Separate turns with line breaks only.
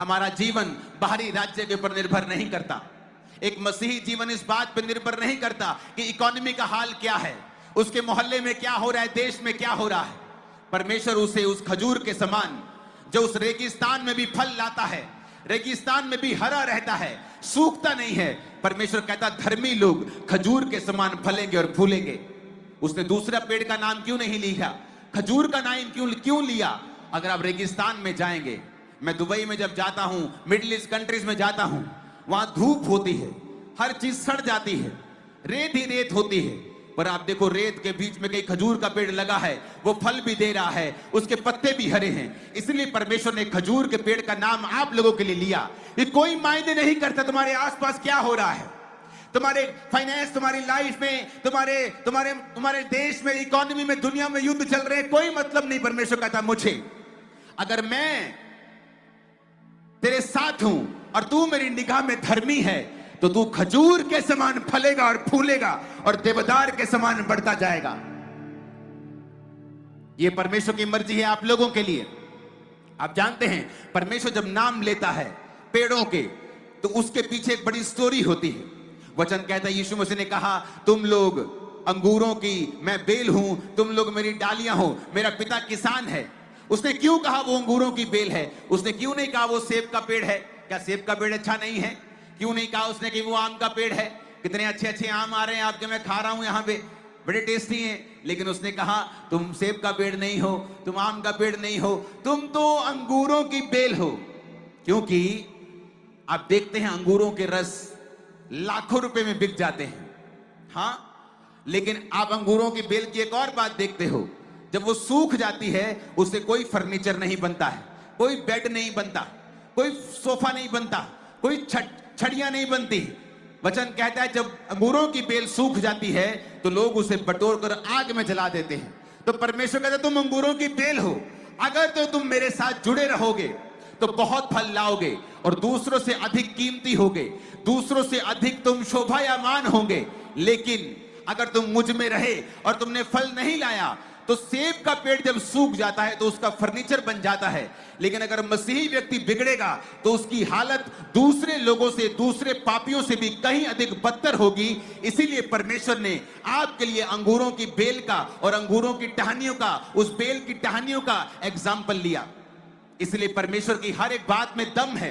हमारा जीवन बाहरी राज्य के ऊपर निर्भर नहीं करता। एक मसीही जीवन इस बात पर निर्भर नहीं करता कि इकोनॉमी का हाल क्या है, उसके मोहल्ले में क्या हो रहा है, देश में क्या हो रहा है। परमेश्वर उसे उस खजूर के समान जो उस रेगिस्तान में भी फल लाता है, रेगिस्तान में भी हरा रहता है, सूखता नहीं है। परमेश्वर कहता धर्मी लोग खजूर के समान फलेंगे और फूलेंगे। उसने दूसरा पेड़ का नाम क्यों नहीं लिया, खजूर का नाम क्यों लिया? अगर आप रेगिस्तान में जाएंगे, मैं दुबई में जब जाता हूं, मिडिल ईस्ट कंट्रीज में जाता हूं, वहां धूप होती है, हर चीज सड़ जाती है, रेत ही रेत होती है। पर आप देखो रेत के बीच में कहीं खजूर का पेड़ लगा है, वो फल भी दे रहा है, उसके पत्ते भी हरे हैं। इसलिए परमेश्वर ने खजूर के पेड़ का नाम आप लोगों के लिए लिया। ये कोई मायने नहीं करता तुम्हारे आसपास क्या हो रहा है, तुम्हारे फाइनेंस, तुम्हारी लाइफ में, तुम्हारे देश में, इकोनॉमी में, दुनिया में युद्ध चल रहे हैं, कोई मतलब नहीं। परमेश्वर कहता मुझे, अगर मैं तेरे साथ हूं और तू मेरी निगाह में धर्मी है, तो तू खजूर के समान फलेगा और फूलेगा और देवदार के समान बढ़ता जाएगा। यह परमेश्वर की मर्जी है आप लोगों के लिए। आप जानते हैं परमेश्वर जब नाम लेता है पेड़ों के, तो उसके पीछे एक बड़ी स्टोरी होती है। वचन कहता है, यीशु मसीह ने कहा तुम लोग अंगूरों की, मैं बेल हूं, तुम लोग मेरी डालियां हो, मेरा पिता किसान है। उसने क्यों कहा वो अंगूरों की बेल है? उसने क्यों नहीं कहा वो सेब का पेड़ है? क्या सेब का पेड़ अच्छा नहीं है? क्यों नहीं कहा उसने कि वो आम का पेड़ है? कितने अच्छे अच्छे आम आ रहे हैं आपके, मैं खा रहा हूं यहाँ पे, बड़े टेस्टी हैं। लेकिन उसने कहा तुम सेब का पेड़ नहीं हो, तुम आम का पेड़ नहीं हो, तुम तो अंगूरों की बेल हो। क्योंकि आप देखते हैं अंगूरों के रस लाखों रुपए में बिक जाते हैं, हाँ, लेकिन आप अंगूरों की बेल की एक और बात देखते हो, जब वो सूख जाती है उससे कोई फर्नीचर नहीं बनता है, कोई बेड नहीं बनता, कोई सोफा नहीं बनता, कोई छड़ियां नहीं बनती। वचन कहता है जब अंगूरों की बेल सूख जाती है तो लोग उसे बटोर कर आग में जला देते हैं। तो परमेश्वर कहता है तुम अंगूरों की बेल हो, अगर तो तुम मेरे साथ जुड़े रहोगे तो बहुत फल लाओगे और दूसरों से अधिक कीमती होगे, दूसरों से अधिक तुम शोभायमान होंगे। लेकिन अगर तुम मुझ में रहे और तुमने फल नहीं लाया, तो सेब का पेड़ जब सूख जाता है तो उसका फर्नीचर बन जाता है। लेकिन अगर मसीही व्यक्ति बिगड़ेगा तो उसकी हालत दूसरे लोगों से, दूसरे पापियों से भी कहीं अधिक बदतर होगी। इसीलिए परमेश्वर ने आपके लिए अंगूरों की बेल का और अंगूरों की टहनियों का, उस बेल की टहनियों का एग्जाम्पल लिया। इसलिए परमेश्वर की हर एक बात में दम है।